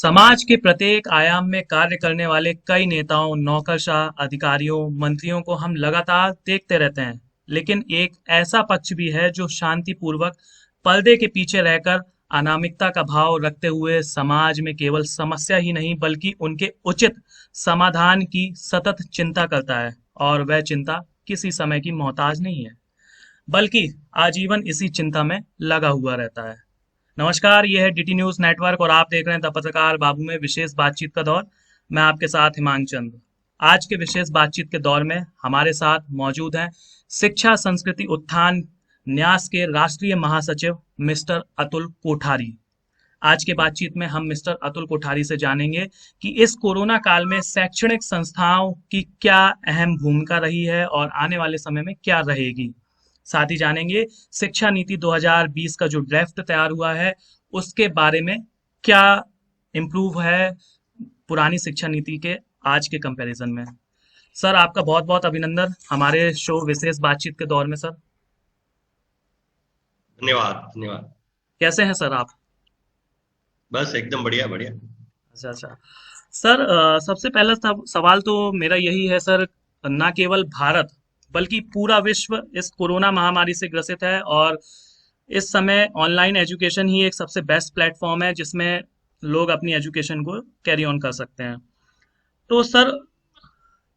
समाज के प्रत्येक आयाम में कार्य करने वाले कई नेताओं, नौकरशाह, अधिकारियों, मंत्रियों को हम लगातार देखते रहते हैं। लेकिन एक ऐसा पक्ष भी है जो शांतिपूर्वक पर्दे के पीछे रहकर अनामिकता का भाव रखते हुए समाज में केवल समस्या ही नहीं बल्कि उनके उचित समाधान की सतत चिंता करता है। और वह चिंता किसी समय की मोहताज नहीं है, बल्कि आजीवन इसी चिंता में लगा हुआ रहता है। नमस्कार, यह है डीटी न्यूज नेटवर्क और आप देख रहे हैं द पत्रकार बाबू में विशेष बातचीत का दौर। मैं आपके साथ हिमांक चंद। आज के विशेष बातचीत के दौर में हमारे साथ मौजूद हैं शिक्षा संस्कृति उत्थान न्यास के राष्ट्रीय महासचिव मिस्टर अतुल कोठारी। आज के बातचीत में हम मिस्टर अतुल कोठारी से जानेंगे कि इस कोरोना काल में शैक्षणिक संस्थाओं की क्या अहम भूमिका रही है और आने वाले समय में क्या रहेगी। साथ ही जानेंगे शिक्षा नीति 2020 का जो ड्राफ्ट तैयार हुआ है उसके बारे में क्या इम्प्रूव है पुरानी शिक्षा नीति के आज के कंपैरिजन में। सर, आपका बहुत बहुत अभिनंदन हमारे शो विशेष बातचीत के दौर में। सर, धन्यवाद धन्यवाद। कैसे हैं सर आप? बस एकदम बढ़िया बढ़िया। अच्छा अच्छा। सर, सबसे पहला सवाल तो मेरा यही है सर। ना केवल भारत बल्कि पूरा विश्व इस कोरोना महामारी से ग्रसित है और इस समय ऑनलाइन एजुकेशन ही एक सबसे बेस्ट प्लेटफॉर्म है जिसमें लोग अपनी एजुकेशन को कैरी ऑन कर सकते हैं। तो सर,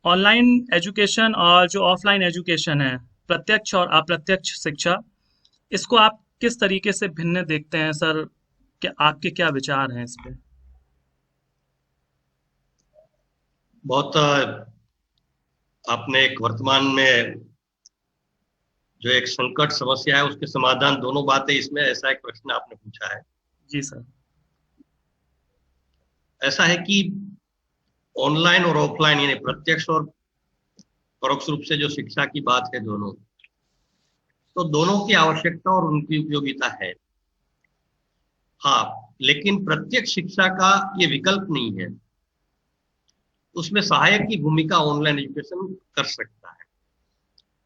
ऑनलाइन एजुकेशन और जो ऑफलाइन एजुकेशन है, प्रत्यक्ष और अप्रत्यक्ष शिक्षा, इसको आप किस तरीके से भिन्न देखते हैं सर? क्या आपके क्या विचार हैं इस पे? बहुत आपने एक वर्तमान में जो एक संकट समस्या है उसके समाधान दोनों बातें इसमें, ऐसा एक प्रश्न आपने पूछा है। जी सर। ऐसा है कि ऑनलाइन और ऑफलाइन यानी प्रत्यक्ष और परोक्ष रूप से जो शिक्षा की बात है दोनों, तो दोनों की आवश्यकता और उनकी उपयोगिता है। हाँ, लेकिन प्रत्यक्ष शिक्षा का ये विकल्प नहीं है। उसमें सहायक की भूमिका ऑनलाइन एजुकेशन कर सकता है।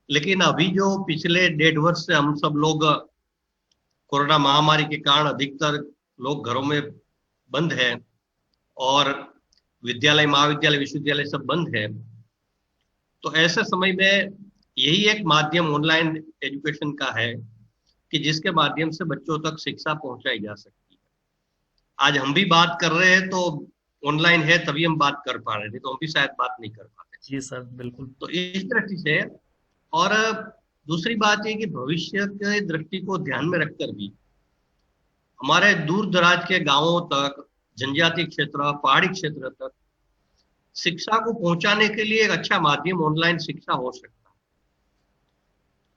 लेकिन अभी जो पिछले 1.5 वर्ष से हम सब लोग कोरोना महामारी के कारण अधिकतर लोग घरों में बंद हैं और विद्यालय, महाविद्यालय, विश्वविद्यालय सब बंद है। तो ऐसे समय में यही एक माध्यम ऑनलाइन एजुकेशन का है कि जिसके माध्यम से बच्चों तक शिक्षा पहुंचाई जा सकती है। आज हम भी बात कर रहे हैं तो ऑनलाइन है, तभी हम बात कर पा रहे थे, तो हम भी शायद बात नहीं कर पाते। जी सर, बिल्कुल। तो इस दृष्टि से, और दूसरी बात ये कि भविष्य के दृष्टि को ध्यान में रखकर भी हमारे दूर दराज के गांवों तक, जनजातीय क्षेत्र, पहाड़ी क्षेत्र तक शिक्षा को पहुंचाने के लिए एक अच्छा माध्यम ऑनलाइन शिक्षा हो सकता है।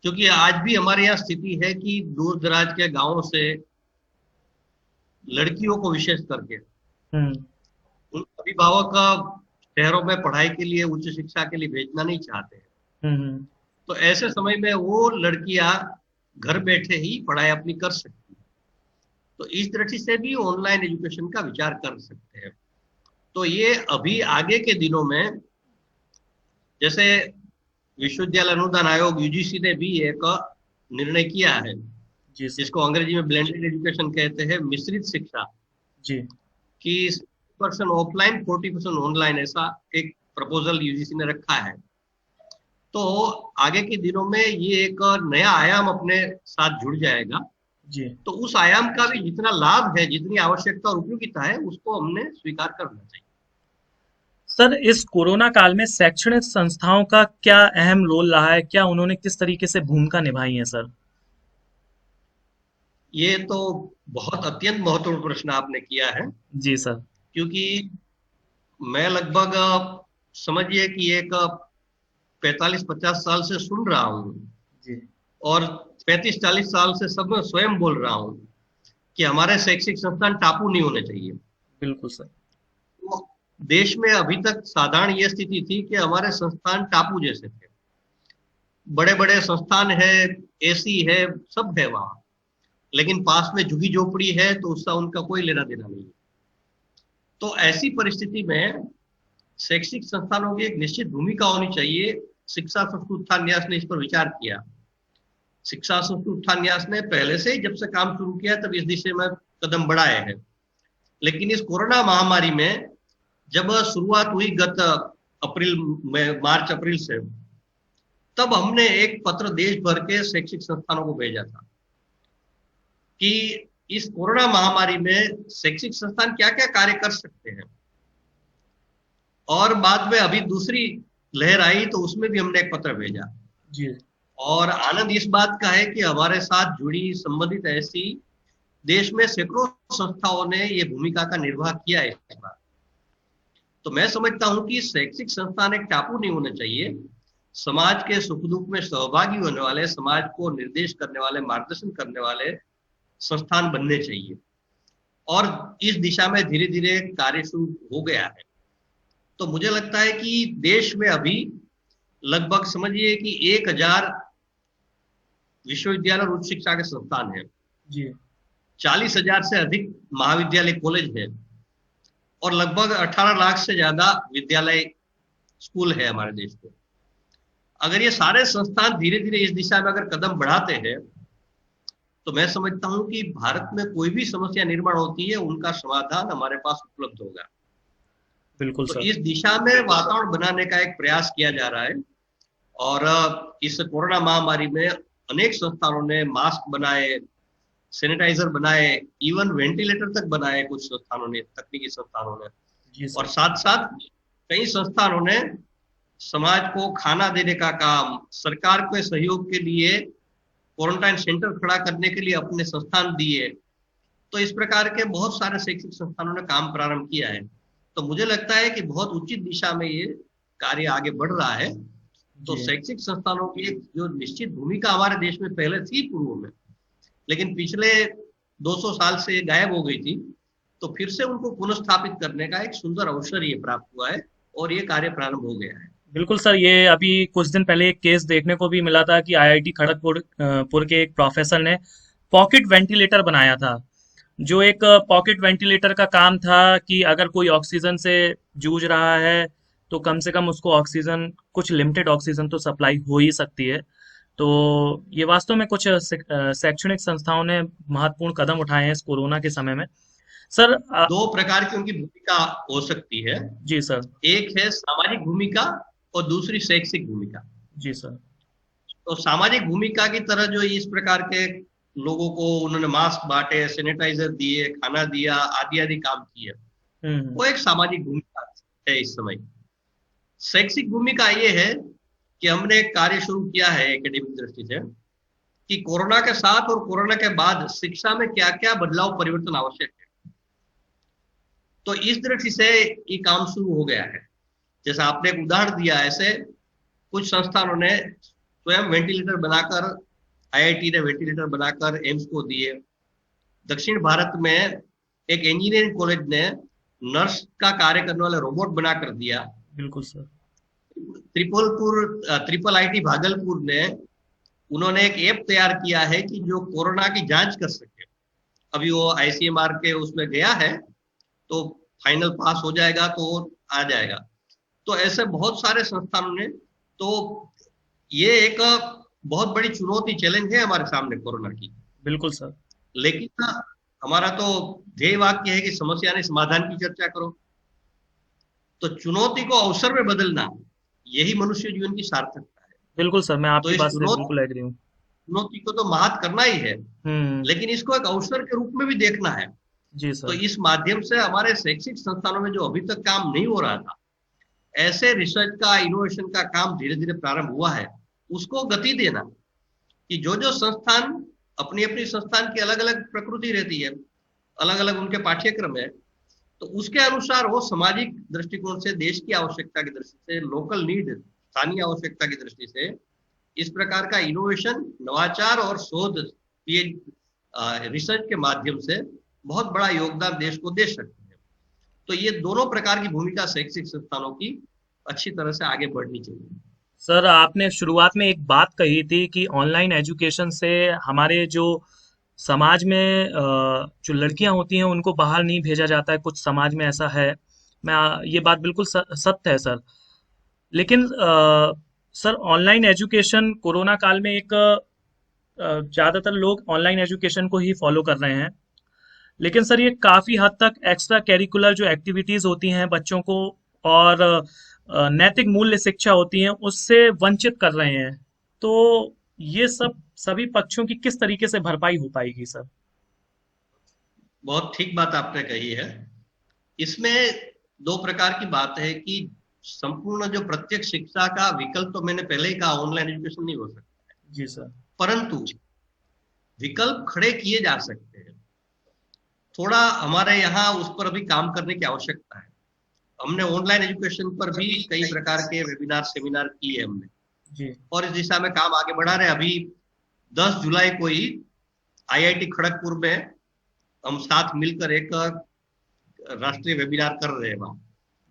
क्योंकि आज भी हमारे यहाँ स्थिति है कि दूर दराज के गांवों से लड़कियों को विशेष करके हम्म। उन अभिभावक शहरों में पढ़ाई के लिए, उच्च शिक्षा के लिए भेजना नहीं चाहते हैं। हम्म। तो ऐसे समय में वो लड़कियां घर बैठे ही पढ़ाई अपनी कर सकती हैं। तो इस दृष्टि से भी ऑनलाइन एजुकेशन का विचार कर सकते हैं। तो ये अभी आगे के दिनों में, जैसे विश्वविद्यालय अनुदान आयोग यूजीसी ने भी एक निर्णय किया है, जी सर। जिसको अंग्रेजी में ब्लेंडेड एजुकेशन कहते हैं, मिश्रित शिक्षा, जी। कि 60% ऑफलाइन 40% ऑनलाइन, ऐसा एक प्रपोजल यूजीसी ने रखा है। तो आगे के दिनों में ये एक नया आयाम अपने साथ जुड़ जाएगा। जी तो उस आयाम का भी जितना लाभ है, जितनी आवश्यकता और उपयोगिता है, उसको हमने स्वीकार करना चाहिए। सर, इस कोरोना काल में शैक्षणिक संस्थाओं का क्या अहम रोल रहा है? क्या उन्होंने किस तरीके से भूमिका निभाई है सर? ये तो बहुत अत्यंत महत्वपूर्ण प्रश्न आपने किया है। जी सर। क्योंकि मैं लगभग समझिए कि एक 45-50 साल से सुन रहा हूँ, जी। और 35-40 साल से सब मैं स्वयं बोल रहा हूँ कि हमारे शैक्षिक संस्थान टापू नहीं होने चाहिए। बिल्कुल सर। तो देश में अभी तक साधारण ये स्थिति थी कि हमारे संस्थान टापू जैसे थे। बड़े बड़े संस्थान है, एसी है, सब है वहां, लेकिन पास में झुग्गी झोपड़ी है तो उसका उनका कोई लेना देना नहीं है। तो ऐसी परिस्थिति में शैक्षिक संस्थानों की एक निश्चित भूमिका होनी चाहिए। शिक्षा संस्कृति उत्थान न्यास ने इस पर विचार किया। शिक्षा संस्कृति उत्थान न्यास ने पहले से ही जब से काम शुरू किया तब इस दिशा में कदम बढ़ाए हैं। लेकिन इस कोरोना महामारी में जब शुरुआत हुई गत अप्रैल में, मार्च अप्रैल से, तब हमने एक पत्र देश भर के शैक्षिक संस्थानों को भेजा था कि इस कोरोना महामारी में शैक्षिक संस्थान क्या क्या कार्य कर सकते हैं। और बाद में अभी दूसरी लहर आई तो उसमें भी हमने एक पत्र भेजा। जी और आनंद इस बात का है कि हमारे साथ जुड़ी संबंधित ऐसी देश में सैकड़ों संस्थाओं ने ये भूमिका का निर्वाह किया है इस बार। तो मैं समझता हूं कि शैक्षिक संस्थान एक टापू नहीं होना चाहिए। समाज के सुख दुख में सहभागी होने वाले, समाज को निर्देश करने वाले, मार्गदर्शन करने वाले संस्थान बनने चाहिए। और इस दिशा में धीरे धीरे कार्य शुरू हो गया है। तो मुझे लगता है कि देश में अभी लगभग समझिए कि 1000 विश्वविद्यालय और उच्च शिक्षा के संस्थान हैं। जी 40,000 से अधिक महाविद्यालय कॉलेज है और लगभग 18 लाख से ज्यादा विद्यालय स्कूल है हमारे देश में। अगर ये सारे संस्थान धीरे धीरे इस दिशा में अगर कदम बढ़ाते हैं तो मैं समझता हूं कि भारत में कोई भी समस्या निर्माण होती है उनका समाधान हमारे पास उपलब्ध होगा। बिल्कुल तो सर। इस दिशा में वातावरण बनाने का एक प्रयास किया जा रहा है। और इस कोरोना महामारी में अनेक संस्थानों ने मास्क बनाए, सैनिटाइजर बनाए, इवन वेंटिलेटर तक बनाए कुछ संस्थानों ने, तकनीकी संस्थानों ने। जी और सर। साथ साथ कई संस्थानों ने समाज को खाना देने का काम, सरकार के सहयोग के लिए क्वारंटाइन सेंटर खड़ा करने के लिए अपने संस्थान दिए। तो इस प्रकार के बहुत सारे शैक्षिक संस्थानों ने काम प्रारंभ किया है। तो मुझे लगता है कि बहुत उचित दिशा में ये कार्य आगे बढ़ रहा है। तो जी शैक्षिक संस्थानों की एक जो निश्चित भूमिका हमारे देश में पहले थी पूर्व में, लेकिन पिछले 200 साल से गायब हो गई थी, तो फिर से उनको पुनर्स्थापित करने का एक सुंदर अवसर ये प्राप्त हुआ है और ये कार्य प्रारंभ हो गया है। बिल्कुल सर, ये अभी कुछ दिन पहले एक केस देखने को भी मिला था कि आईआईटी खड़गपुर पुर के एक प्रोफेसर ने पॉकेट वेंटिलेटर बनाया था। जो एक पॉकेट वेंटिलेटर का काम था कि अगर कोई ऑक्सीजन से जूझ रहा है तो कम से कम उसको ऑक्सीजन, कुछ लिमिटेड ऑक्सीजन तो सप्लाई हो ही सकती है। तो ये वास्तव में कुछ शैक्षणिक संस्थाओं ने महत्वपूर्ण कदम उठाए हैं इस कोरोना के समय में। सर दो प्रकार की उनकी भूमिका हो सकती है। जी सर। एक है सामाजिक भूमिका और दूसरी शैक्षिक भूमिका। जी सर। तो सामाजिक भूमिका की तरह जो इस प्रकार के लोगों को उन्होंने मास्क बांटे, सैनिटाइजर दिए, खाना दिया, आदि आदि काम किए, हम्म। वो एक सामाजिक भूमिका है इस समय। शैक्षिक भूमिका ये है कि हमने एक कार्य शुरू किया है एकेडमिक दृष्टि से कि कोरोना के साथ और कोरोना के बाद शिक्षा में क्या क्या बदलाव परिवर्तन आवश्यक है। तो इस दृष्टि से ये काम शुरू हो गया है। जैसा आपने एक उदाहरण दिया, ऐसे कुछ संस्थानों ने स्वयं वेंटिलेटर बनाकर, आईआईटी ने वेंटिलेटर बनाकर एम्स को दिए। दक्षिण भारत में एक इंजीनियरिंग कॉलेज ने नर्स का कार्य करने वाले रोबोट बनाकर दिया। बिल्कुल सर। ट्रिपल आईटी भागलपुर ने, उन्होंने एक ऐप तैयार किया है कि जो कोरोना की जांच कर सके। अभी वो आईसीएमआर के उसमें गया है, तो फाइनल पास हो जाएगा तो आ जाएगा। तो ऐसे बहुत सारे संस्थानों ने, तो ये एक बहुत बड़ी चुनौती, चैलेंज है हमारे सामने कोरोना की। बिल्कुल सर। लेकिन हमारा तो ध्येय वाक्य है कि समस्या नहीं समाधान की चर्चा करो। तो चुनौती को अवसर में बदलना, यही मनुष्य जीवन की सार्थकता है। बिल्कुल सर, मैं तो आपकी इस बात से बिल्कुल एग्री हूँ। चुनौती को तो मात करना ही है, हम्म। लेकिन इसको एक अवसर के रूप में भी देखना है। जी तो सर। इस माध्यम से हमारे शैक्षिक संस्थानों में जो अभी तक काम नहीं हो रहा था, ऐसे रिसर्च का, इनोवेशन का काम धीरे धीरे प्रारंभ हुआ है, उसको गति देना। कि जो जो संस्थान, अपनी अपनी संस्थान की अलग अलग प्रकृति रहती है, अलग अलग उनके पाठ्यक्रम है, तो उसके अनुसार वो सामाजिक दृष्टिकोण से, देश की आवश्यकता की दृष्टि से, लोकल नीड, स्थानीय आवश्यकता की दृष्टि से इस प्रकार का इनोवेशन, नवाचार और शोध, ये रिसर्च के माध्यम से बहुत बड़ा योगदान देश को दे सकते हैं। तो ये दोनों प्रकार की भूमिका शैक्षिक संस्थानों की अच्छी तरह से आगे बढ़नी चाहिए। सर आपने शुरुआत में एक बात कही थी कि ऑनलाइन एजुकेशन से हमारे जो समाज में जो लड़कियां होती हैं उनको बाहर नहीं भेजा जाता है, कुछ समाज में ऐसा है। ये बात बिल्कुल सत्य है सर। लेकिन सर ऑनलाइन एजुकेशन कोरोना काल में एक ज्यादातर लोग ऑनलाइन एजुकेशन को ही फॉलो कर रहे हैं। लेकिन सर ये काफी हद तक एक्स्ट्रा करिकुलर जो एक्टिविटीज होती हैं बच्चों को और नैतिक मूल्य शिक्षा होती है उससे वंचित कर रहे हैं। तो ये सब सभी पक्षों की किस तरीके से भरपाई हो पाएगी सर? बहुत ठीक बात आपने कही है। इसमें दो प्रकार की बात है कि संपूर्ण जो प्रत्यक्ष शिक्षा का विकल्प, तो मैंने पहले ही कहा, ऑनलाइन एजुकेशन नहीं हो सकता, जी सर। परंतु विकल्प खड़े किए जा सकते हैं। थोड़ा हमारे यहाँ उस पर अभी काम करने की आवश्यकता है। हमने ऑनलाइन एजुकेशन पर भी कई प्रकार के वेबिनार सेमिनार किए हमने, जी। और इस दिशा में काम आगे बढ़ा रहे हैं। अभी 10 जुलाई को ही आईआईटी खड़गपुर में हम साथ मिलकर एक राष्ट्रीय वेबिनार कर रहे हैं वहां।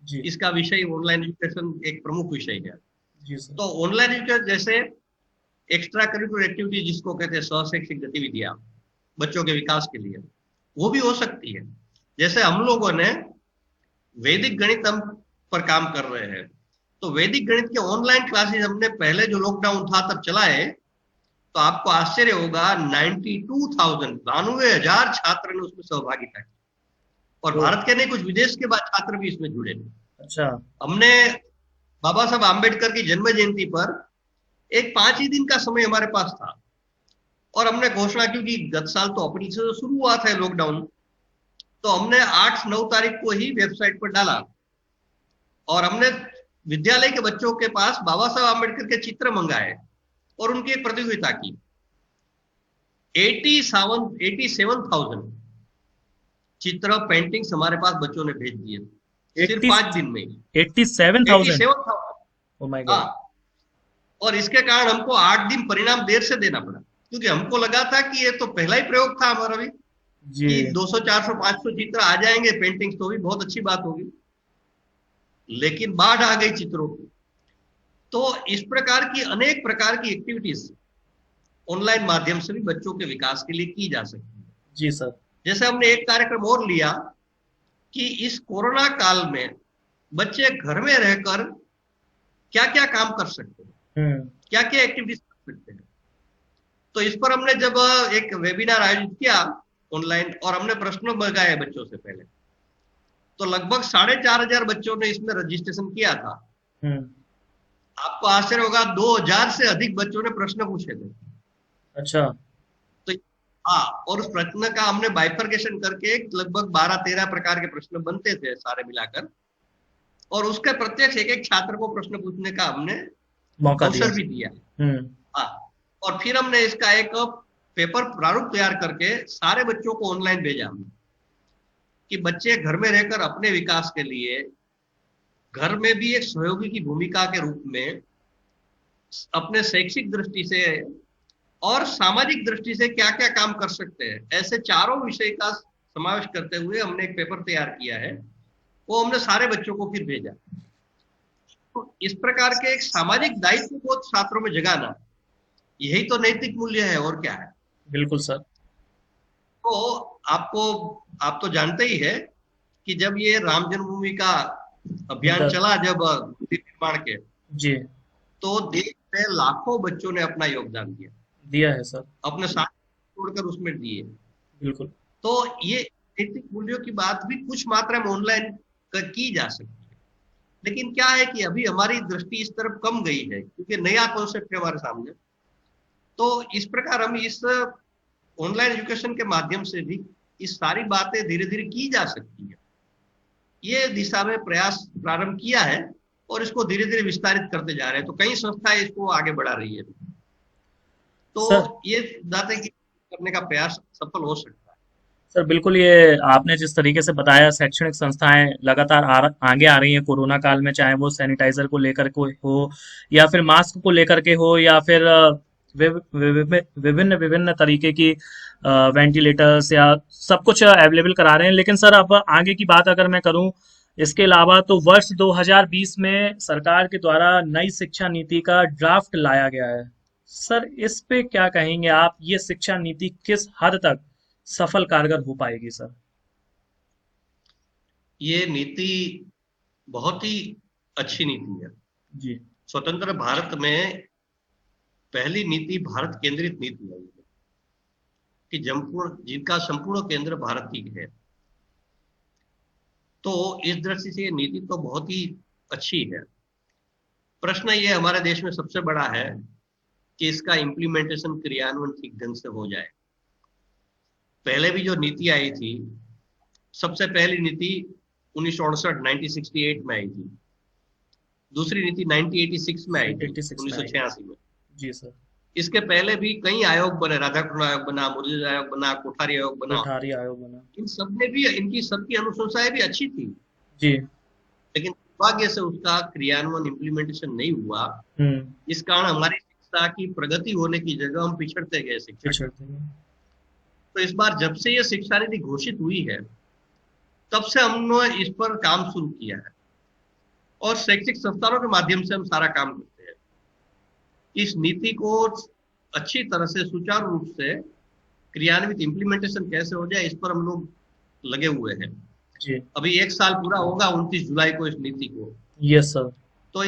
जी। इसका विषय ऑनलाइन एजुकेशन एक प्रमुख विषय है। जी सर। तो ऑनलाइन एजुकेशन जैसे एक्स्ट्रा करिकुलर एक्टिविटी जिसको कहते हैं सहशैक्षिक गतिविधियां बच्चों के विकास के लिए, वो भी हो सकती है। जैसे हम लोगों ने वैदिक गणित हम पर काम कर रहे हैं, तो वैदिक गणित के ऑनलाइन क्लासेस हमने पहले जो लॉकडाउन था तब चलाए, तो आपको आश्चर्य होगा 92,000 छात्र ने उसमें सहभागिता की, और तो भारत के नहीं, कुछ विदेश के बाद छात्र भी इसमें जुड़े। अच्छा। हमने बाबा साहब आम्बेडकर की जन्म जयंती पर एक 5 ही दिन का समय हमारे पास था, और हमने घोषणा की कि गत साल तो अपनी से शुरू हुआ था लॉकडाउन, तो हमने 8-9 तारीख को ही वेबसाइट पर डाला, और हमने विद्यालय के बच्चों के पास बाबा साहब आम्बेडकर के चित्र मंगाए और उनकी एक प्रतियोगिता की। 87,000 चित्र पेंटिंग्स हमारे पास बच्चों ने भेज दिए, सिर्फ 80 5 दिन में। 87,000। 87,000। ओ माय हाँ, गॉड। और इसके कारण हमको 8 दिन परिणाम देर से देना पड़ा, क्योंकि हमको लगा था कि ये तो पहला ही प्रयोग था हमारा भी, जी। कि 200 400 500 चित्र आ जाएंगे पेंटिंग्स, तो भी बहुत अच्छी बात होगी। लेकिन बाढ़ आ गई चित्रों की। तो इस प्रकार की अनेक प्रकार की एक्टिविटीज ऑनलाइन माध्यम से भी बच्चों के विकास के लिए की जा सकती है। जी सर। जैसे हमने एक कार्यक्रम और लिया कि इस कोरोना काल में बच्चे घर में रहकर क्या क्या काम कर सकते हैं, हम्म। क्या क्या एक्टिविटीज कर सकते हैं। तो इस पर हमने जब एक वेबिनार आयोजित किया ऑनलाइन, और हमने प्रश्न मंगाए बच्चों से पहले, तो लगभग 4,500 बच्चों ने इसमें रजिस्ट्रेशन किया था। हम्म। आपको आश्चर्य होगा, 2,000 से अधिक बच्चों ने प्रश्न पूछे थे। अच्छा। तो हाँ, और उस प्रश्न का हमने बाइफर्केशन करके लगभग 12-13 प्रकार के प्रश्न बनते थे सारे मिलाकर, और उसके प्रत्यक्ष एक एक छात्र को प्रश्न पूछने का हमने मौका दिया। अवसर भी दिया। हम्म। हाँ, और फिर हमने इसका एक पेपर प्रारूप तैयार करके सारे बच्चों को ऑनलाइन भेजा हमने, कि बच्चे घर में रहकर अपने विकास के लिए घर में भी एक सहयोगी की भूमिका के रूप में अपने शैक्षिक दृष्टि से और सामाजिक दृष्टि से क्या क्या काम कर सकते हैं, ऐसे चारों विषय का समावेश करते हुए हमने एक पेपर तैयार किया है। वो हमने सारे बच्चों को फिर भेजा। तो इस प्रकार के एक सामाजिक दायित्व को छात्रों में जगाना, यही तो नैतिक मूल्य है, और क्या है। बिल्कुल सर। तो आपको आप तो जानते ही है कि जब ये राम जन्मभूमि का अभियान उनका। चला, जब मंदिर निर्माण के, जी। तो देश में लाखों बच्चों ने अपना योगदान दिया, दिया है सर। अपने साथ छोड़कर उसमें दिए। बिल्कुल। तो ये नैतिक मूल्यों की बात भी कुछ मात्रा में ऑनलाइन की जा सकती है। लेकिन क्या है कि अभी हमारी दृष्टि इस तरफ कम गई है, क्योंकि नया कॉन्सेप्ट है हमारे सामने। तो इस प्रकार हम इस ऑनलाइन एजुकेशन के माध्यम से भी इस सारी बातें धीरे धीरे की जा सकती है। ये दिशा में प्रयास प्रारंभ किया है, और इसको धीरे धीरे विस्तारित करते जा रहे हैं। तो कई संस्थाएं इसको आगे बढ़ा रही है। तो सर। ये बातें करने का प्रयास सफल हो सकता है। सर बिल्कुल, ये आपने जिस तरीके से बताया शैक्षणिक संस्थाएं लगातार आगे आ रही हैं कोरोना काल में, चाहे वो सैनिटाइजर को लेकर के हो या फिर मास्क को लेकर के हो या फिर विभिन्न विभिन्न तरीके की वेंटिलेटर्स या सब कुछ अवेलेबल करा रहे हैं। लेकिन सर अब आगे की बात अगर मैं करूं, इसके अलावा तो वर्ष 2020 में सरकार के द्वारा नई शिक्षा नीति का ड्राफ्ट लाया गया है। सर इस पे क्या कहेंगे आप? ये शिक्षा नीति किस हद तक सफल कारगर हो पाएगी सर? ये नीति बहुत ही अच्छी नीति है। जी। स्वतंत्र भारत में पहली नीति भारत केंद्रित नीति है। कि जिनका संपूर्ण केंद्र भारत ही है। तो इस दृष्टि से ये नीति तो बहुत ही अच्छी है। प्रश्न ये हमारे देश में सबसे बड़ा है कि इसका इम्प्लीमेंटेशन, क्रियान्वयन ठीक ढंग से हो जाए। पहले भी जो नीति आई थी, सबसे पहली नीति 1968 में आई थी। दूसरी नीति 1986 में आई थी, 86 में आई। 1986 में। जी सर। इसके पहले भी कई आयोग बने, राधाकृष्ण आयोग बना, मुरली आयोग बना, कोठारी आयोग बना। कोठारी आयोग बना। इन सब में भी इनकी सबकी अनुशंसाएं भी अच्छी थी, जी। लेकिन दुर्भाग्य से उसका क्रियान्वयन, इम्प्लीमेंटेशन नहीं हुआ। इस कारण हमारी शिक्षा की प्रगति होने की जगह हम पिछड़ते गए शिक्षा। तो इस बार जब से ये शिक्षा नीति घोषित हुई है, तब से हमने इस पर काम शुरू किया है और शैक्षिक संस्थानों के माध्यम से हम सारा काम करते हैं। इस नीति को अच्छी तरह से, सुचारू रूप से क्रियान्वित, इम्प्लीमेंटेशन कैसे हो जाए, इस पर हम लोग लगे हुए हैं। जी। अभी 1 साल पूरा होगा 29 जुलाई को इस नीति को। Yes sir. तो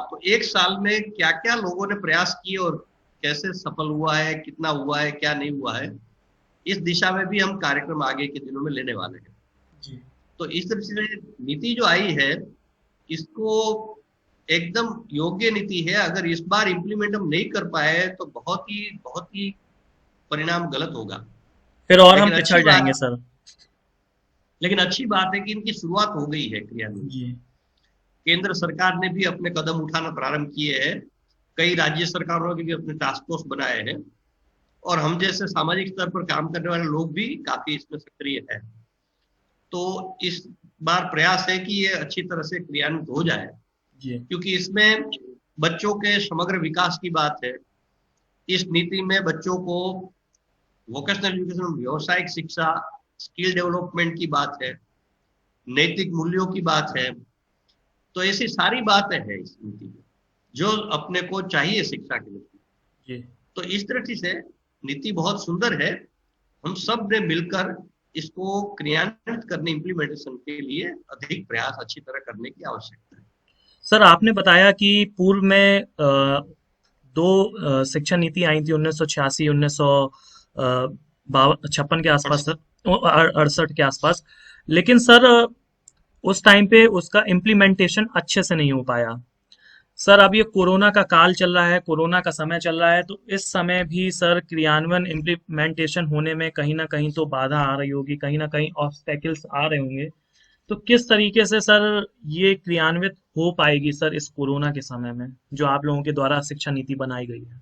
तो 1 साल में क्या क्या लोगों ने प्रयास किए और कैसे सफल हुआ है, कितना हुआ है, क्या नहीं हुआ है, इस दिशा में भी हम कार्यक्रम आगे के दिनों में लेने वाले हैं। जी। तो इस तरह से नीति जो आई है, इसको एकदम योग्य नीति है। अगर इस बार इम्प्लीमेंट हम नहीं कर पाए तो बहुत ही परिणाम गलत होगा, फिर और हम पिछड़ जाएंगे सर। लेकिन अच्छी बात है कि इनकी शुरुआत हो गई है क्रियान्वयन। जी। केंद्र सरकार ने भी अपने कदम उठाना प्रारंभ किए हैं, कई राज्य सरकारों के भी अपने टास्क फोर्स बनाए हैं, और हम जैसे सामाजिक स्तर पर काम करने वाले लोग भी काफी इसमें सक्रिय हैं। तो इस बार प्रयास है कि ये अच्छी तरह से क्रियान्वित हो जाए, क्योंकि इसमें बच्चों के समग्र विकास की बात है। इस नीति में बच्चों को वोकेशनल एजुकेशन, व्यावसायिक शिक्षा, स्किल डेवलपमेंट की बात है, नैतिक मूल्यों की बात है। तो ऐसी सारी बातें हैं इस नीति में जो अपने को चाहिए शिक्षा के लिए। तो इस तरह से नीति बहुत सुंदर है। हम सब ने मिलकर इसको क्रियान्वित करने, इम्प्लीमेंटेशन के लिए अधिक प्रयास अच्छी तरह करने की आवश्यकता है। सर, आपने बताया कि पूर्व में 2 शिक्षा नीति आई थी, 1986, 1956 के आसपास सर, 68 के आसपास। लेकिन सर उस टाइम पे उसका इम्प्लीमेंटेशन अच्छे से नहीं हो पाया। सर अब ये कोरोना का काल चल रहा है, कोरोना का समय चल रहा है, तो इस समय भी सर क्रियान्वयन, इम्प्लीमेंटेशन होने में कहीं ना कहीं तो बाधा आ रही होगी, कहीं ना कहीं ऑब्स्टेकल्स आ रहे होंगे। तो किस तरीके से सर ये क्रियान्वित हो पाएगी सर इस कोरोना के समय में, जो आप लोगों के द्वारा शिक्षा नीति बनाई गई है?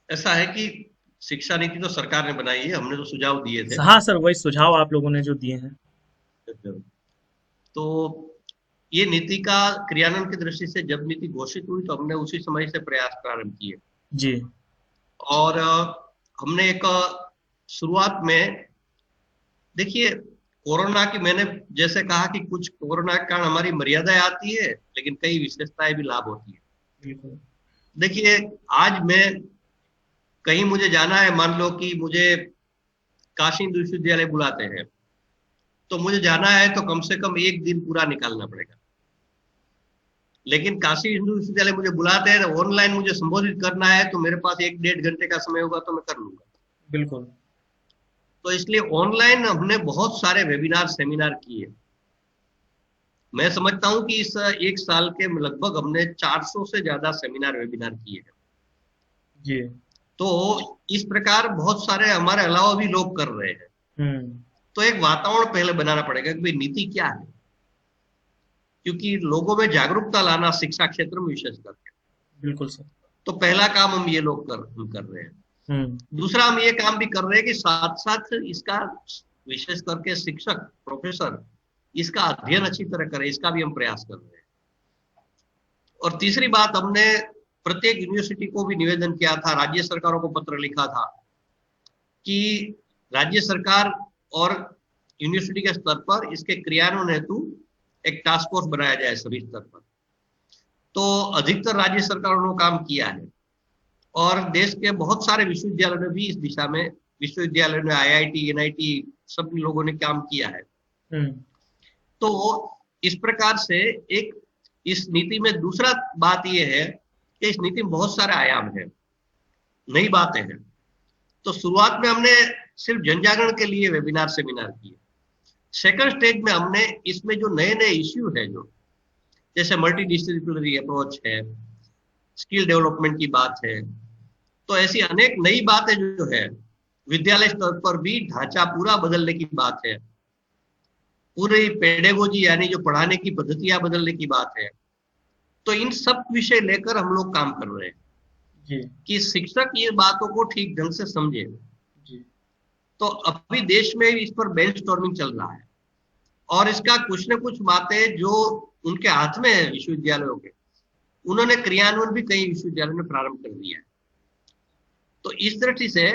ऐसा है कि शिक्षा नीति तो सरकार ने बनाई है, हमने तो सुझाव दिए थे। हाँ सर, वही सुझाव आप लोगों ने जो दिए हैं। तो ये नीति का क्रियान्वयन की दृष्टि से जब नीति घोषित हुई तो हमने उसी समय से प्रयास प्रारंभ किए जी। और हमने एक शुरुआत में, देखिए कोरोना की, मैंने जैसे कहा कि कुछ कोरोना के कारण हमारी मर्यादाएं आती है, लेकिन कई विशेषताएं भी लाभ होती है। देखिए आज मैं कहीं मुझे जाना है, मान लो कि मुझे काशी हिंदू विश्वविद्यालय बुलाते हैं, तो मुझे जाना है तो कम से कम 1 दिन पूरा निकालना पड़ेगा। लेकिन काशी हिंदू विश्वविद्यालय मुझे बुलाते हैं, ऑनलाइन मुझे संबोधित करना है, तो मेरे पास 1-1.5 घंटे का समय होगा तो मैं कर लूंगा। बिल्कुल। तो इसलिए ऑनलाइन हमने बहुत सारे वेबिनार, सेमिनार किए। मैं समझता हूं कि इस 1 साल के लगभग हमने 400 से ज्यादा सेमिनार, वेबिनार किए हैं जी। तो इस प्रकार बहुत सारे हमारे अलावा भी लोग कर रहे हैं। तो एक वातावरण पहले बनाना पड़ेगा कि भाई नीति क्या है, क्योंकि लोगों में जागरूकता लाना शिक्षा क्षेत्र में विशेष करके। बिल्कुल सर। तो पहला काम हम ये लोग हम कर रहे हैं। दूसरा हम ये काम भी कर रहे हैं कि साथ साथ इसका विशेष करके शिक्षक, प्रोफेसर इसका अध्ययन अच्छी तरह करें, इसका भी हम प्रयास कर रहे हैं। और तीसरी बात, हमने प्रत्येक यूनिवर्सिटी को भी निवेदन किया था, राज्य सरकारों को पत्र लिखा था कि राज्य सरकार और यूनिवर्सिटी के स्तर पर इसके क्रियान्वयन हेतु एक टास्क फोर्स बनाया जाए सभी स्तर पर। तो अधिकतर राज्य सरकारों ने काम किया है और देश के बहुत सारे विश्वविद्यालयों ने भी इस दिशा में, विश्वविद्यालयों ने, IIT, NIT सब लोगों ने काम किया है। तो इस प्रकार से एक इस नीति में दूसरा बात यह है कि इस नीति में बहुत सारे आयाम हैं, नई बातें हैं। तो शुरुआत में हमने सिर्फ जन जागरण के लिए वेबिनार सेमिनार किए। सेकंड स्टेज में हमने इसमें जो नए नए इश्यू है, जो जैसे मल्टी डिसिप्लिनरी अप्रोच है, स्किल डेवलपमेंट की बात है, तो ऐसी अनेक नई बातें जो है, विद्यालय स्तर पर भी ढांचा पूरा बदलने की बात है, पूरी पेडेगोजी यानी जो पढ़ाने की पद्धतियां बदलने की बात है। तो इन सब विषय लेकर हम लोग काम कर रहे हैं जी कि शिक्षक ये बातों को ठीक ढंग से समझे। जी तो अभी देश में इस पर ब्रेनस्टॉर्मिंग चल रहा है, और इसका कुछ न कुछ बातें जो उनके हाथ में है विश्वविद्यालयों के, उन्होंने क्रियान्वयन भी कई विश्वविद्यालयों ने प्रारंभ कर दिया है। तो इस दृष्टि से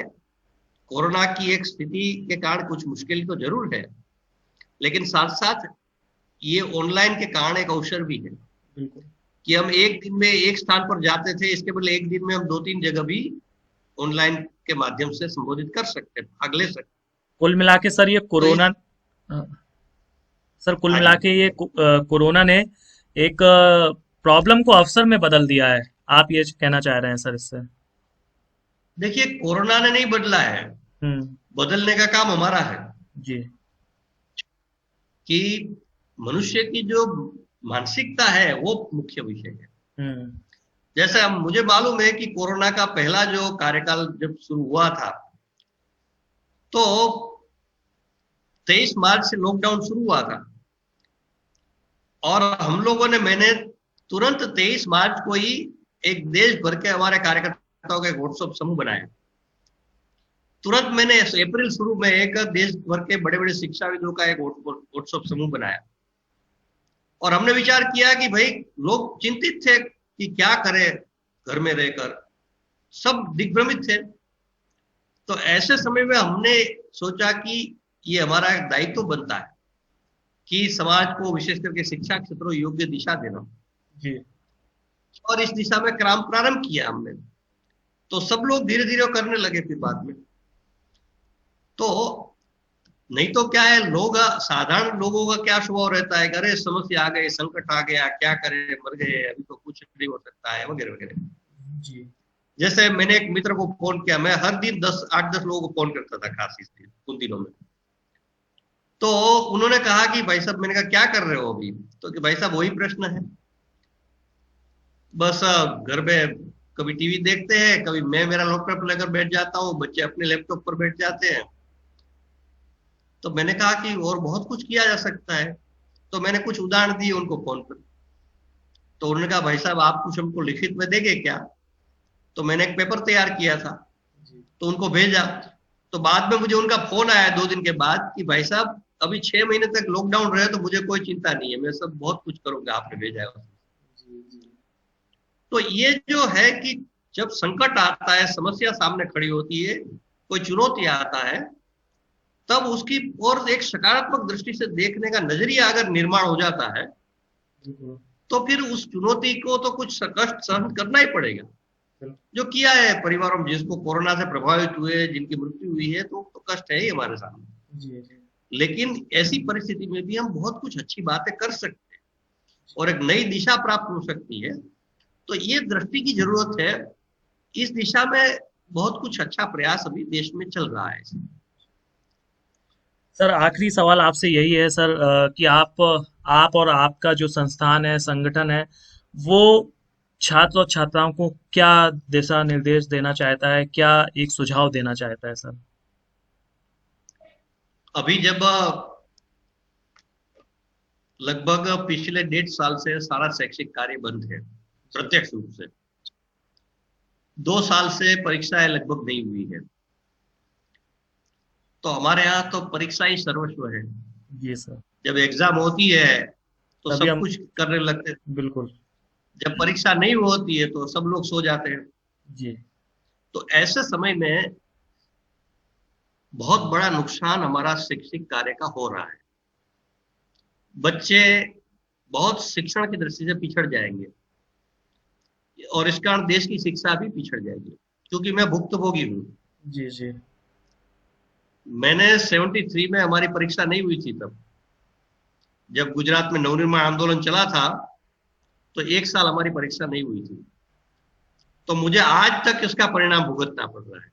कोरोना की एक स्थिति के कारण कुछ मुश्किल तो जरूर है, लेकिन साथ साथ ये ऑनलाइन के कारण एक अवसर भी है बिल्कुल। कि हम एक दिन में एक स्थान पर जाते थे, इसके बदले एक दिन में हम 2-3 जगह भी ऑनलाइन के माध्यम से संबोधित कर सकते हैं, भाग ले सकते कुल मिला के सर ये हैं। तो कोरोना सर कुल हाँ मिला जी, के ये कोरोना ने एक प्रॉब्लम को अवसर में बदल दिया है। आप ये कहना चाह रहे हैं सर इससे? देखिए कोरोना ने नहीं बदला है, हम्म। बदलने का काम हमारा है जी। कि मनुष्य की जो मानसिकता है वो मुख्य विषय है। हम्म। जैसे हम मुझे मालूम है कि कोरोना का पहला जो कार्यकाल जब शुरू हुआ था, तो 23 मार्च से लॉकडाउन शुरू हुआ था, और हम लोगों ने मैंने तुरंत 23 मार्च को ही एक देश भर के हमारे कार्यकर्ताओं का एक व्हाट्सएप समूह बनाया। तुरंत मैंने अप्रैल शुरू में एक देश भर के बड़े बड़े शिक्षाविदों का एक व्हाट्सएप समूह बनाया, और हमने विचार किया कि भाई लोग चिंतित थे कि क्या करें घर में रहकर, सब दिग्भ्रमित थे। तो ऐसे समय में हमने सोचा कि ये हमारा एक दायित्व बनता है कि समाज को विशेष करके शिक्षा क्षेत्र को योग्य दिशा देना, जी। और इस दिशा में काम प्रारंभ किया हमने। तो सब लोग धीरे धीरे करने लगे फिर बाद में। तो नहीं तो क्या है, लोग साधारण लोगों का क्या स्वभाव रहता है, अरे समस्या आ गई, संकट आ गया, क्या करें, मर गए, अभी तो कुछ नहीं हो सकता है, वगैरह वगैरह। जी। जैसे मैंने एक मित्र को फोन किया, मैं हर दिन 8-10 लोगों को फोन करता था खास इस दिन उन दिनों में। तो उन्होंने कहा कि भाई साहब, मैंने कहा क्या कर रहे हो अभी, तो कि भाई साहब वही प्रश्न है, बस घर में कभी टीवी देखते हैं, कभी मैं मेरा लैपटॉप लेकर बैठ जाता हूँ, बच्चे अपने लैपटॉप पर बैठ जाते हैं। तो मैंने कहा कि और बहुत कुछ किया जा सकता है, तो मैंने कुछ उदाहरण दिए उनको फोन पर। तो उन्होंने कहा भाई साहब आप कुछ हमको लिखित में देंगे क्या? तो मैंने एक पेपर तैयार किया था, जी। तो उनको भेजा। तो बाद में मुझे उनका फोन आया 2 दिन के बाद कि भाई साहब अभी 6 महीने तक लॉकडाउन रहे तो मुझे कोई चिंता नहीं है, मैं सब बहुत कुछ करूंगा, आपने भेजा है। जी। जी। तो ये जो है कि जब संकट आता है, समस्या सामने खड़ी होती है, कोई चुनौती आता है, तब उसकी और एक सकारात्मक दृष्टि से देखने का नजरिया अगर निर्माण हो जाता है, बिल्कुल। तो फिर उस चुनौती को तो कुछ कष्ट सहन करना ही पड़ेगा। बिल्कुल। जो किया है परिवारों में, जिसको कोरोना से प्रभावित हुए, जिनकी मृत्यु हुई है, तो कष्ट है ही हमारे सामने। जी। जी। लेकिन ऐसी परिस्थिति में भी हम बहुत कुछ अच्छी बातें कर सकते हैं, और एक नई दिशा प्राप्त हो सकती है। तो ये दृष्टि की जरूरत है। इस दिशा में बहुत कुछ अच्छा प्रयास अभी देश में चल रहा है। सर आखिरी सवाल आपसे यही है सर, कि आप और आपका जो संस्थान है, संगठन है, वो छात्र और छात्राओं को क्या दिशा निर्देश देना चाहता है, क्या एक सुझाव देना चाहता है सर? अभी जब लगभग पिछले 1.5 साल से सारा शैक्षिक कार्य बंद है जी। प्रत्यक्ष रूप से, 2 साल से परीक्षाएं लगभग नहीं हुई है, तो हमारे यहाँ तो परीक्षा ही सर्वस्व है। जी सर। जब एग्जाम होती है तो तभी सब हम। कुछ करने लगते हैं, बिल्कुल। जब परीक्षा नहीं होती है तो सब लोग सो जाते हैं। जी। तो ऐसे समय में बहुत बड़ा नुकसान हमारा शैक्षिक कार्य का हो रहा है। बच्चे बहुत शिक्षण की दृष्टि से पिछड़ जाएंगे, और इस कारण देश की शिक्षा भी पिछड़ जाएगी, क्योंकि मैं भुक्तभोगी हूँ। जी। जी। मैंने 73 में हमारी परीक्षा नहीं हुई थी, तब जब गुजरात में नवनिर्माण आंदोलन चला था, तो 1 साल हमारी परीक्षा नहीं हुई थी। तो मुझे आज तक इसका परिणाम भुगतना पड़ रहा है।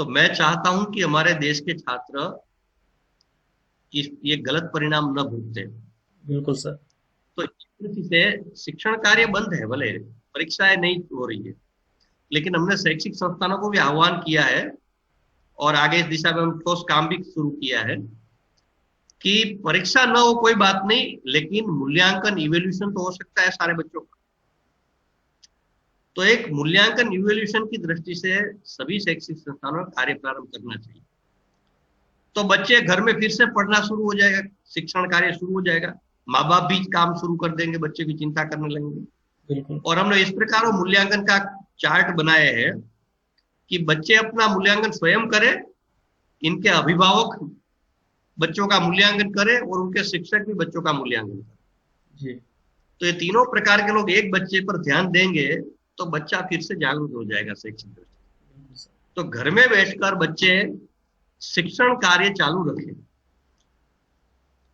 तो मैं चाहता हूं कि हमारे देश के छात्र ये गलत परिणाम न भुगते। बिल्कुल सर। तो इस दृष्टि से शिक्षण कार्य बंद है, भले परीक्षाएं नहीं हो रही है, लेकिन हमने शैक्षिक संस्थानों को भी आह्वान किया है और आगे इस दिशा में हम ठोस काम भी शुरू किया है कि परीक्षा न हो कोई बात नहीं, लेकिन मूल्यांकन इवेल्यूशन तो हो सकता है सारे बच्चों का। तो एक मूल्यांकन इवेल्यूशन की दृष्टि से सभी शैक्षिक संस्थानों में कार्य प्रारंभ करना चाहिए। तो बच्चे घर में फिर से पढ़ना शुरू हो जाएगा, शिक्षण कार्य शुरू हो जाएगा, माँ बाप भी काम शुरू कर देंगे, बच्चे की चिंता करने लगेंगे। बिल्कुल। और हमने इस प्रकार मूल्यांकन का चार्ट बनाए हैं कि बच्चे अपना मूल्यांकन स्वयं करें, इनके अभिभावक बच्चों का मूल्यांकन करें और उनके शिक्षक भी बच्चों का मूल्यांकन करें। जी। तो ये तीनों प्रकार के लोग एक बच्चे पर ध्यान देंगे तो बच्चा फिर से जागरूक हो जाएगा शैक्षिक दृष्टि से। तो घर में बैठकर बच्चे शिक्षण कार्य चालू रखें।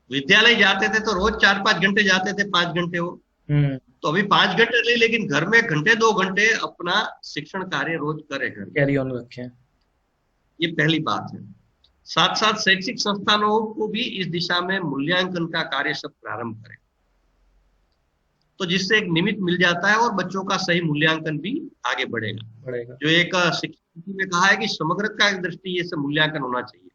विद्यालय जाते थे तो रोज 4-5 घंटे जाते थे, 5 घंटे हो, तो अभी 5 घंटे नहीं, लेकिन घर में घंटे 2 घंटे अपना शिक्षण कार्य रोज करें, घर कैरी ऑन रखें। ये पहली बात है। साथ साथ शैक्षिक संस्थानों को भी इस दिशा में मूल्यांकन का कार्य सब प्रारंभ करें, तो जिससे एक निमित्त मिल जाता है और बच्चों का सही मूल्यांकन भी आगे बढ़ेगा। जो एक शिक्षा नीति में कहा है कि समग्रता की दृष्टि से मूल्यांकन होना चाहिए,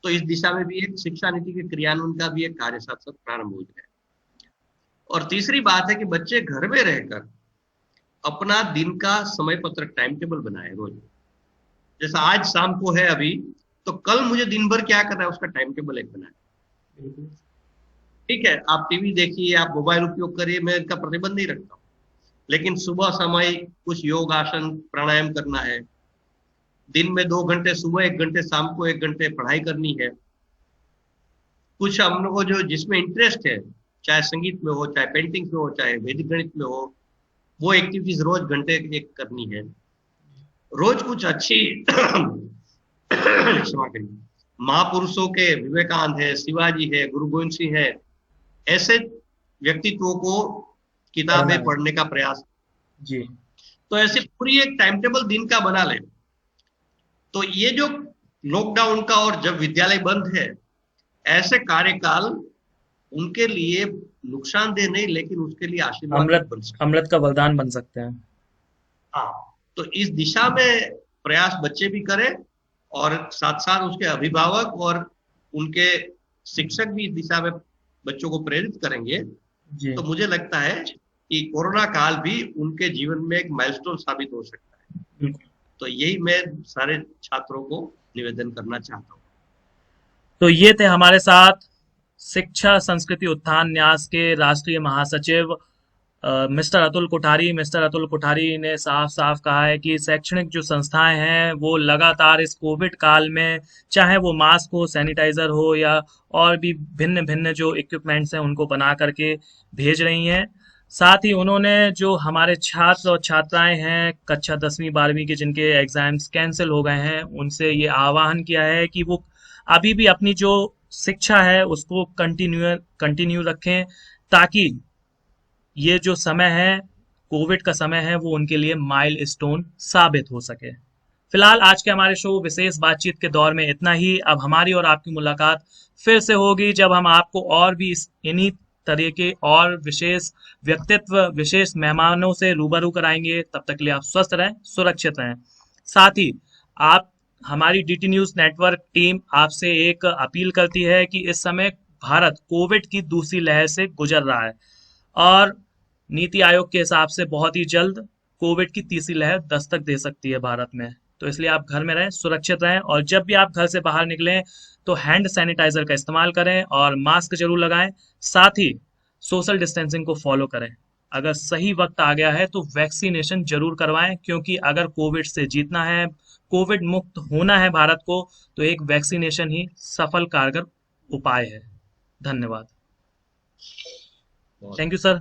तो इस दिशा में भी एक शिक्षा नीति के क्रियान्वयन का भी एक कार्य साथ साथ प्रारंभ हो जाए। और तीसरी बात है कि बच्चे घर में रहकर अपना दिन का समय पत्रक, टाइम टेबल बनाए रोज। जैसा आज शाम को है अभी, तो कल मुझे दिन भर क्या करना है उसका टाइम टेबल एक बनाए। ठीक है, आप टीवी देखिए, आप मोबाइल उपयोग करिए, मैं इनका प्रतिबंध नहीं रखता हूँ, लेकिन सुबह समय कुछ योग आसन प्राणायाम करना है, दिन में 2 घंटे सुबह, 1 घंटे शाम को, 1 घंटे पढ़ाई करनी है। कुछ हम लोग को जो जिसमें इंटरेस्ट है, चाहे संगीत में हो, चाहे पेंटिंग में हो, चाहे वैदिक गणित में हो, वो एक्टिविटीज रोज घंटे एक करनी है। रोज कुछ अच्छी क्षमा करिए, महापुरुषों के, विवेकानंद है, शिवाजी है, गुरु गोविंद सिंह है, ऐसे व्यक्तित्वों को किताबें पढ़ने का प्रयास जी। तो ऐसे पूरी एक टाइम टेबल दिन का बना ले। तो ये जो लॉकडाउन का और जब विद्यालय बंद है, ऐसे कार्यकाल उनके लिए नुकसानदेह नहीं, लेकिन उसके लिए आशीर्वाद बन सकते, अमृत का वरदान बन सकते हैं। हाँ, तो इस दिशा में प्रयास बच्चे भी करें और साथ साथ उसके अभिभावक और उनके शिक्षक भी इस दिशा में बच्चों को प्रेरित करेंगे। तो मुझे लगता है कि कोरोना काल भी उनके जीवन में एक माइलस्टोन साबित हो सकता है। तो यही मैं सारे छात्रों को निवेदन करना चाहता हूँ। तो ये थे हमारे साथ शिक्षा संस्कृति उत्थान न्यास के राष्ट्रीय महासचिव मिस्टर अतुल कोठारी। मिस्टर अतुल कोठारी ने साफ साफ कहा है कि शैक्षणिक जो संस्थाएं हैं वो लगातार इस कोविड काल में, चाहे वो मास्क हो, सैनिटाइजर हो या और भी भिन्न भिन्न जो इक्विपमेंट्स हैं उनको बना करके भेज रही हैं। साथ ही उन्होंने जो हमारे छात्र और छात्राएं हैं कक्षा 10वीं 12वीं के जिनके एग्जाम्स कैंसिल हो गए हैं, उनसे ये आह्वान किया है कि वो अभी भी अपनी जो शिक्षा है उसको कंटिन्यू रखें, ताकि ये जो समय है, कोविड का समय है, वो उनके लिए माइलस्टोन साबित हो सके। फिलहाल आज के हमारे शो विशेष बातचीत के दौर में इतना ही। अब हमारी और आपकी मुलाकात फिर से होगी जब हम आपको और भी इन्हीं तरह के और विशेष व्यक्तित्व, विशेष मेहमानों से रूबरू कराएंगे। तब तक के लिए आप स्वस्थ रहें, सुरक्षित रहें। साथ ही आप, हमारी डीटी न्यूज नेटवर्क टीम आपसे एक अपील करती है कि इस समय भारत कोविड की दूसरी लहर से गुजर रहा है और नीति आयोग के हिसाब से बहुत ही जल्द कोविड की तीसरी लहर दस्तक दे सकती है भारत में। तो इसलिए आप घर में रहें, सुरक्षित रहें और जब भी आप घर से बाहर निकलें तो हैंड सैनिटाइजर का इस्तेमाल करें और मास्क जरूर लगाएं। साथ ही सोशल डिस्टेंसिंग को फॉलो करें। अगर सही वक्त आ गया है तो वैक्सीनेशन जरूर करवाएं, क्योंकि अगर कोविड से जीतना है, कोविड मुक्त होना है भारत को, तो एक वैक्सीनेशन ही सफल कारगर उपाय है। धन्यवाद। Thank you sir.